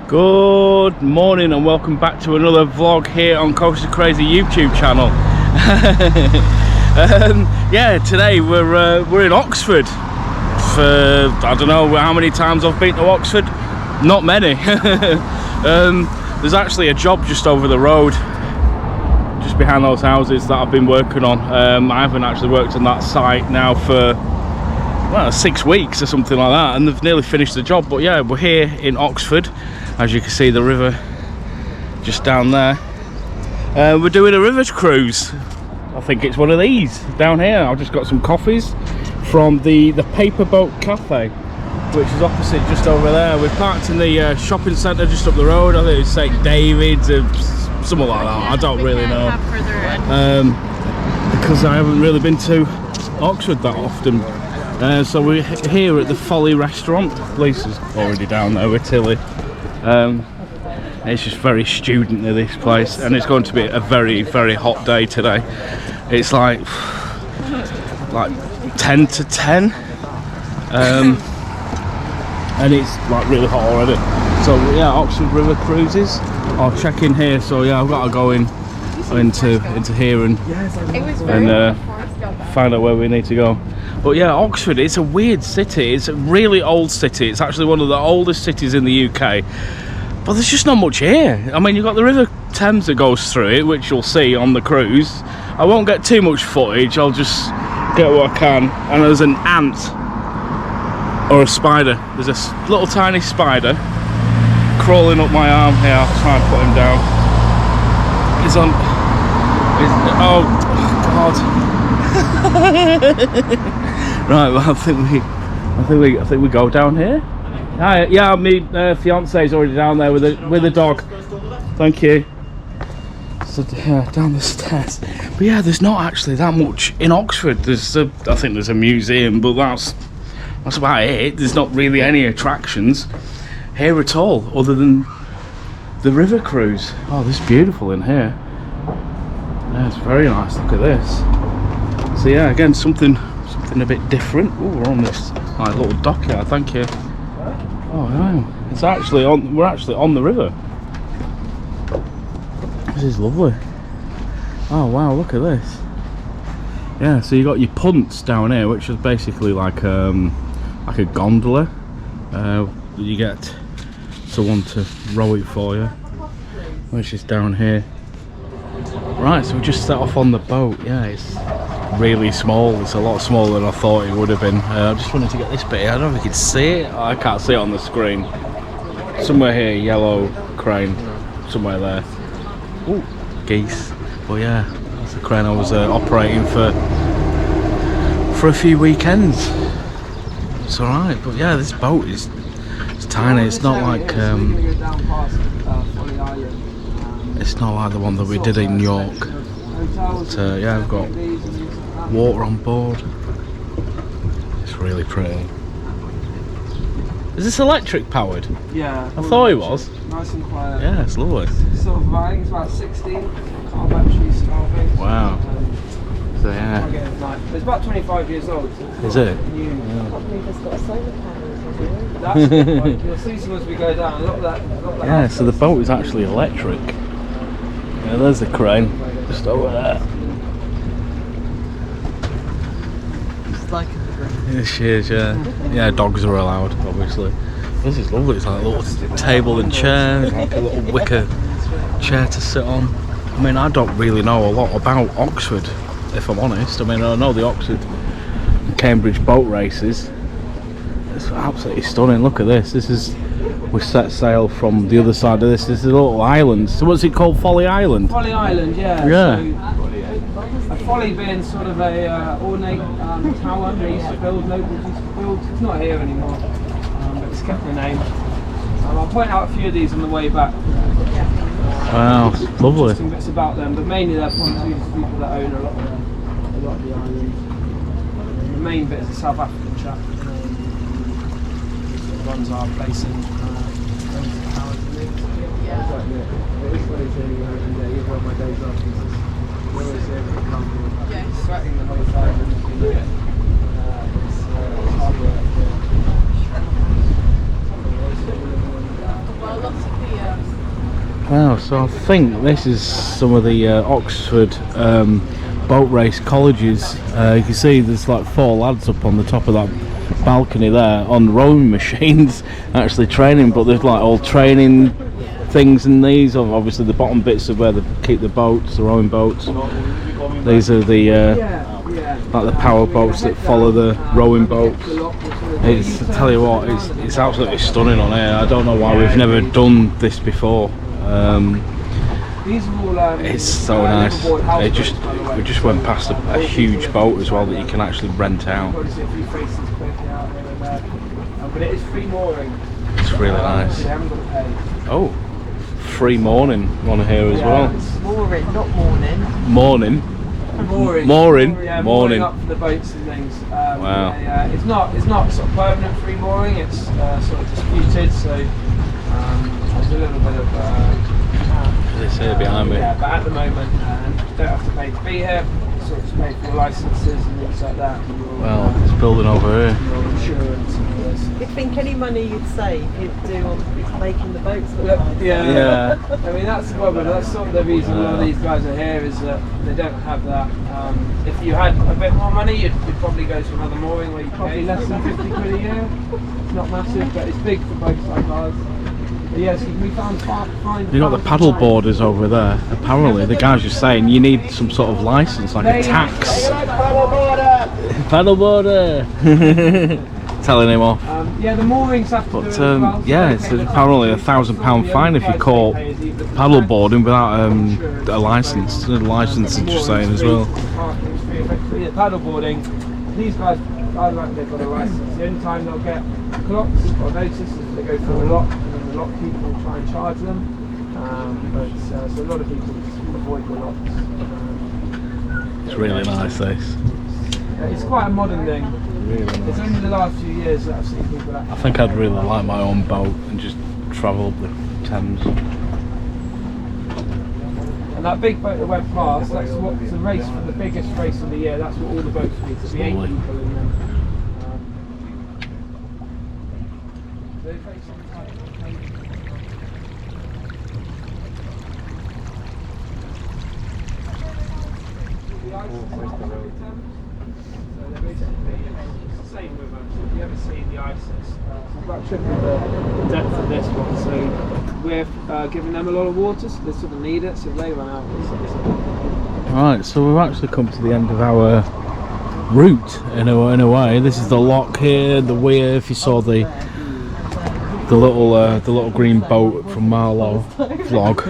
Good morning and welcome back to another vlog here on Coastal Crazy YouTube channel. Yeah, today we're in Oxford. For I don't know how many times I've been to Oxford, not many. There's actually a job just over the road, just behind those houses, that I've been working on. I haven't actually worked on that site now for, well, 6 weeks or something like that, and they've nearly finished the job. But yeah, we're here in Oxford. As you can see, the river just down there. We're doing a river cruise. I think it's one of these down here. I've just got some coffees from the Paper Boat Cafe, which is opposite just over there. We're parked in the shopping centre just up the road. I think it's St David's or something like that. I don't really know. Because I haven't really been to Oxford that often. So we're here at the Folly Restaurant. Lisa's already down there with Tilly. It's just very student-y, this place, and it's going to be a very, very hot day today. It's like 10 to 10, and it's like really hot already. So yeah, Oxford River Cruises. I'll check in here. So yeah, I've got to go into here and find out where we need to go. But yeah, Oxford, it's a weird city. It's a really old city. It's actually one of the oldest cities in the UK. But there's just not much here. I mean, you've got the River Thames that goes through it, which you'll see on the cruise. I won't get too much footage. I'll just get what I can. And there's an ant or a spider. There's a little tiny spider crawling up my arm here. I'll try and put him down. He's on. Oh God. Right, well, I think we go down here. Hi, yeah, my fiance's already down there with the dog. Thank you. So down the stairs. But yeah, there's not actually that much in Oxford. I think there's a museum, but that's about it. There's not really any attractions here at all, other than the river cruise. Oh, this is beautiful in here. Yeah, it's very nice. Look at this. So yeah, again, something a bit different. Oh, we're on this like little dockyard. Thank you. Oh yeah, it's actually on. We're actually on the river. This is lovely. Oh wow, look at this. Yeah, so you got your punts down here, which is basically like a gondola. You get someone to row it for you, which is down here. Right, so we just set off on the boat. Yeah, it's really small. It's a lot smaller than I thought it would have been. I just wanted to get this bit here. I don't know if you can see it. I can't see it on the screen. Somewhere here, yellow crane. Somewhere there. Ooh, geese. But yeah, that's the crane I was operating for a few weekends. It's alright, but yeah, this boat it's tiny. It's not like it's not like the one that we did in York. But yeah, I've got water on board. It's really pretty. Is this electric powered? Yeah. I thought it was. Nice and quiet. Yeah, it's lovely. Sort of I think it's about 16 car battery starving. Wow. So yeah. It's about 25 years old. Is it? New. Yeah. That's good. Like, you'll see some as we go down. Look at that. Yeah, so the boat is actually electric. Yeah, there's the crane. Just over there. Yeah, she is, yeah. Yeah, dogs are allowed, obviously. This is lovely. It's like a little table and chair, like a little wicker chair to sit on. I mean, I don't really know a lot about Oxford, if I'm honest. I mean, I know the Oxford and Cambridge boat races. It's absolutely stunning. Look at this. We set sail from the other side of this. This is a little island. So what's it called? Folly Island? Folly Island, yeah. Yeah. So, a folly being sort of a ornate tower they used to build, locals used to build. It's not here anymore, but it's kept the name. I'll point out a few of these on the way back. Wow, lovely. Interesting bits about them, but mainly they're pontoons, people that own a lot of the island. The main bit is the South African chap. Runs our place in sweating the whole time. It's hard work. So I think this is some of the Oxford boat race colleges. You can see there's like 4 lads up on the top of that balcony there on rowing machines actually training, but there's like all training things in these. Obviously the bottom bits of where they keep the boats, the rowing boats. These are the like the power boats that follow the rowing boats. It's, I tell you what, it's absolutely stunning on here. I don't know why we've never done this before. It's so nice. We just went past a huge boat as well that you can actually rent out. It's really nice. Oh, free morning on here as well. Mooring, not morning. Morning. Mooring. Yeah, Morning. up for the boats and things. Wow. It's not sort of permanent free mooring. It's sort of disputed. So there's a little bit of. This here behind me. Yeah, but at the moment, you don't have to pay to be here. Sort of just pay for licences and things like that. Well, it's building over here. Your insurance and all this. You'd think any money you'd save, you'd do on making the boats look nice. Yeah. I mean, that's the problem. That's sort of the reason a lot of these guys are here, is that they don't have that. If you had a bit more money, you'd probably go to another mooring where you pay less than 50 quid a year. It's not massive, but it's big for boats like ours. But yes, we found fine. You got the paddle boarders over there. Apparently, the guys are saying you need some sort of license, like a tax. Paddle boarder. Telling him off. Yeah, the moorings have to do it as well, yeah, it's apparently £1,000 fine if you caught paddle boarding without a license. The license is just saying as well. Yeah, paddle boarding. These guys, I like they've got a license. The only time they'll get clocks or notices is if they go through a lock, and then the lock people will try and charge them. So a lot of people just avoid the locks. It's really nice, this. It's quite a modern thing. Really nice. It's only the last few years that I've seen people actually. I think I'd really like my own boat and just travel up the Thames. And that big boat that went past, that's what's the race for the biggest race of the year. That's what all the boats need. There'll be 8 Lovely. people in them. Same with us. If you ever see the ISIS, about triple the depth of this one, so we're giving them a lot of water, so they sort of need it, so if they run out. Right, so we've actually come to the end of our route in a way. This is the lock here, the weir. If you saw the little green boat from Marlow vlog,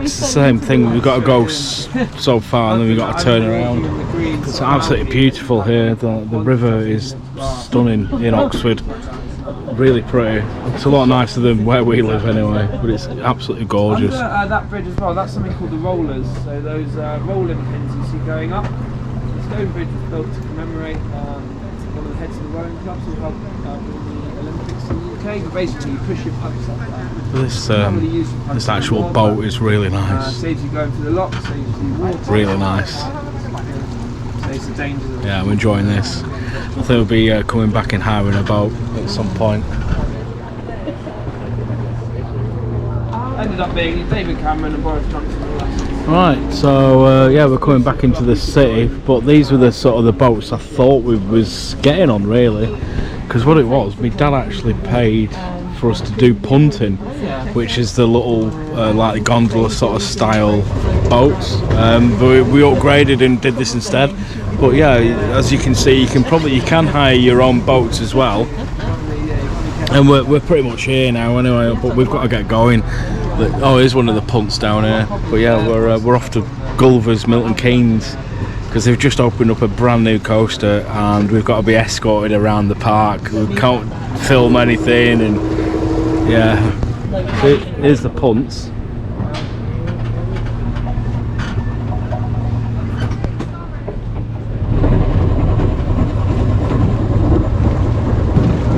it's the same thing. We've got to go so far and then we've got to turn around. It's absolutely beautiful here. The river is stunning in Oxford, really pretty. It's a lot nicer than where we live anyway, but it's absolutely gorgeous. Under that bridge as well, that's something called the rollers, so those rolling pins you see going up. The stone bridge was built to commemorate one of the heads of the rowing clubs who helped win the Olympics in the UK, but basically you push your pucks up there. This actual boat is really nice. Saves you going through the lock, saves you water. Really nice. Saves the dangers of it. Yeah, I'm enjoying this. I think we'll be coming back in hiring a boat at some point. Ended up being David Cameron and Boris Johnson. Right, so yeah, we're coming back into the city, but these were the sort of the boats I thought we was getting on really, because what it was, my dad actually paid for us to do punting, which is the little like gondola sort of style boats, but we upgraded and did this instead. But yeah, as you can see, you can hire your own boats as well, and we're pretty much here now anyway, but we've got to get going. Oh, here's one of the punts down here. But yeah, we're off to Gulliver's Milton Keynes because they've just opened up a brand new coaster and we've got to be escorted around the park. We can't film anything, and yeah, here's the punts.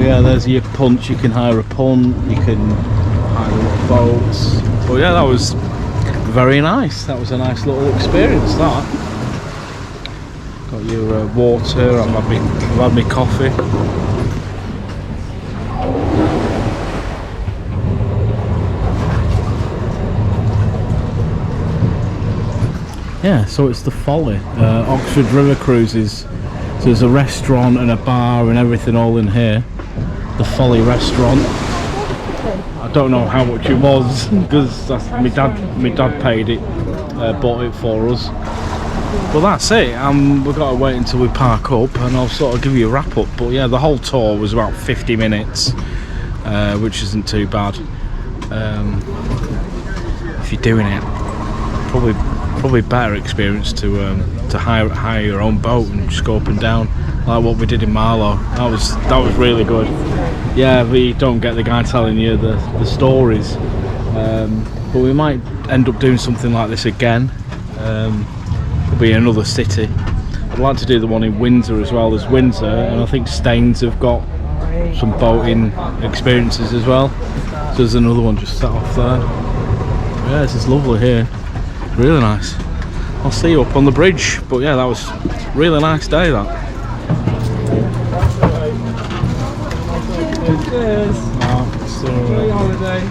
Yeah, there's your punt. You can hire a punt, you can hire little boats. But yeah, that was very nice. That was a nice little experience, that. Got your water, I've had my coffee. Yeah, so it's the Folly, Oxford River Cruises. So there's a restaurant and a bar and everything all in here. The Folly Restaurant. I don't know how much it was because my dad paid it, bought it for us. But that's it. We've got to wait until we park up and I'll sort of give you a wrap up. But yeah, the whole tour was about 50 minutes, which isn't too bad. If you're doing it, probably better experience to hire your own boat and just go up and down like what we did in Marlow. That was really good. Yeah, we don't get the guy telling you the stories, but we might end up doing something like this again. Probably in another city. I'd like to do the one in Windsor as well. There's Windsor, and I think Staines have got some boating experiences as well. So there's another one just set off there. Yeah, this is lovely here. Really nice. I'll see you up on the bridge. But yeah, that was a really nice day, that. Cheers. Enjoy your holiday.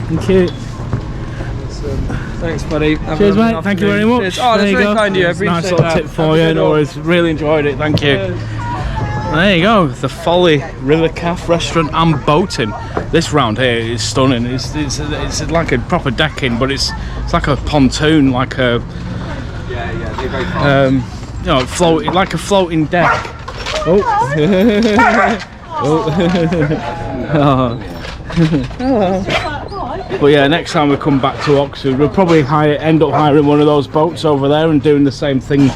Thank you. Thanks, buddy. Cheers, mate. Thank you very much. Cheers. Oh, that's very kind of you. I appreciate nice little tip for you. No worries. Really enjoyed it. Thank you. Cheers. There you go. The Folly River Cafe Restaurant and boating. This round here is stunning. It's like a proper decking, but it's like a pontoon, like a you know, floating, like a floating deck. Oh. But yeah, next time we come back to Oxford, we'll probably end up hiring one of those boats over there and doing the same thing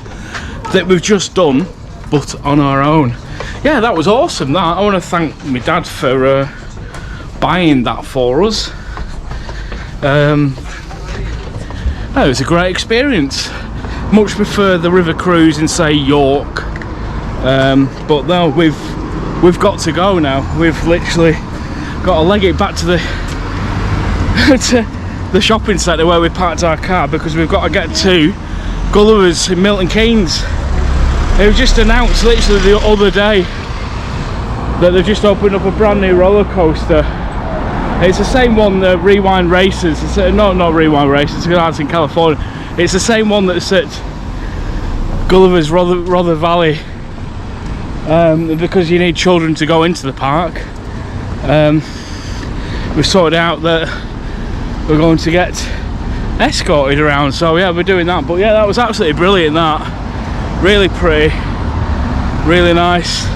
that we've just done, but on our own. Yeah, that was awesome. That I want to thank my dad for buying that for us. It was a great experience. Much prefer the river cruise in, say, York, but no, we've got to go now. We've literally got to leg it back to the shopping centre where we parked our car, because we've got to get to Gulliver's in Milton Keynes. It was just announced literally the other day that they've just opened up a brand new roller coaster. It's the same one, the Rewind Racers. It's not Rewind Racers, because that's in California. It's the same one that's at Gulliver's Rother Valley, because you need children to go into the park. We've sorted out that we're going to get escorted around, so yeah, we're doing that. But yeah, that was absolutely brilliant. That really pretty, really nice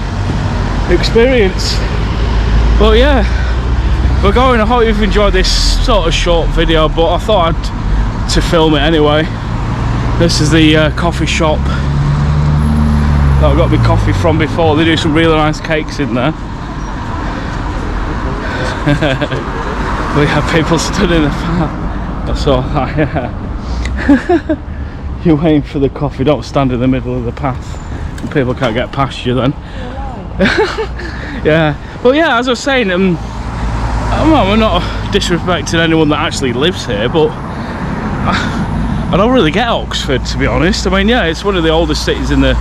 experience. But yeah, we're going. I hope you've enjoyed this sort of short video, but I thought to film it anyway. This is the coffee shop that I got my coffee from before. They do some really nice cakes in there. We have people stood in the path. I saw that, yeah. You're waiting for the coffee, don't stand in the middle of the path and people can't get past you then. Yeah, but yeah, as I was saying, we're not disrespecting anyone that actually lives here, but I don't really get Oxford, to be honest. I mean, yeah, it's one of the oldest cities in the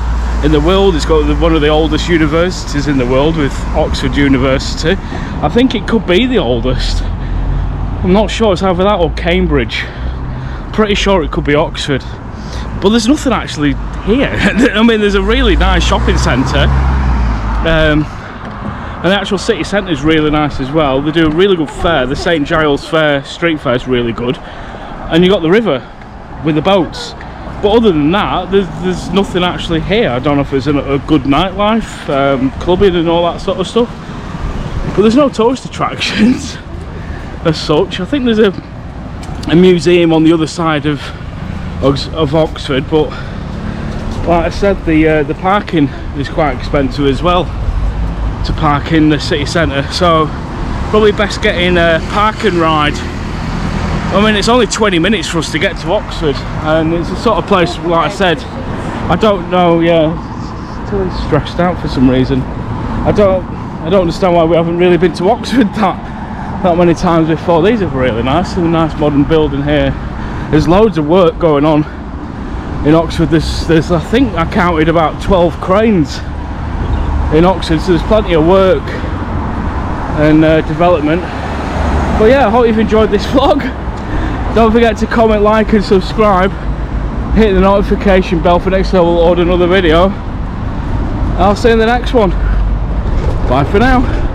world. It's got one of the oldest universities in the world, with Oxford University. I think it could be the oldest. I'm not sure, it's either that or Cambridge. Pretty sure it could be Oxford. But there's nothing actually here. I mean, there's a really nice shopping centre. And the actual city centre is really nice as well. They do a really good fair. The St Giles Fair, street fair, is really good. And you got the river with the boats. But other than that, there's nothing actually here. I don't know if there's a good nightlife, clubbing and all that sort of stuff. But there's no tourist attractions as such. I think there's a museum on the other side of Oxford, but like I said, the parking is quite expensive as well to park in the city centre, so probably best getting a park and ride. I mean, it's only 20 minutes for us to get to Oxford, and it's the sort of place, like I said, I don't know, yeah, it's totally stressed out for some reason. I don't understand why we haven't really been to Oxford that many times before. These are really nice, a nice modern building here. There's loads of work going on in Oxford. There's I think I counted about 12 cranes in Oxford, so there's plenty of work and development. But yeah, I hope you've enjoyed this vlog. Don't forget to comment, like and subscribe, hit the notification bell for next time we'll order another video. I'll see you in the next one. Bye for now.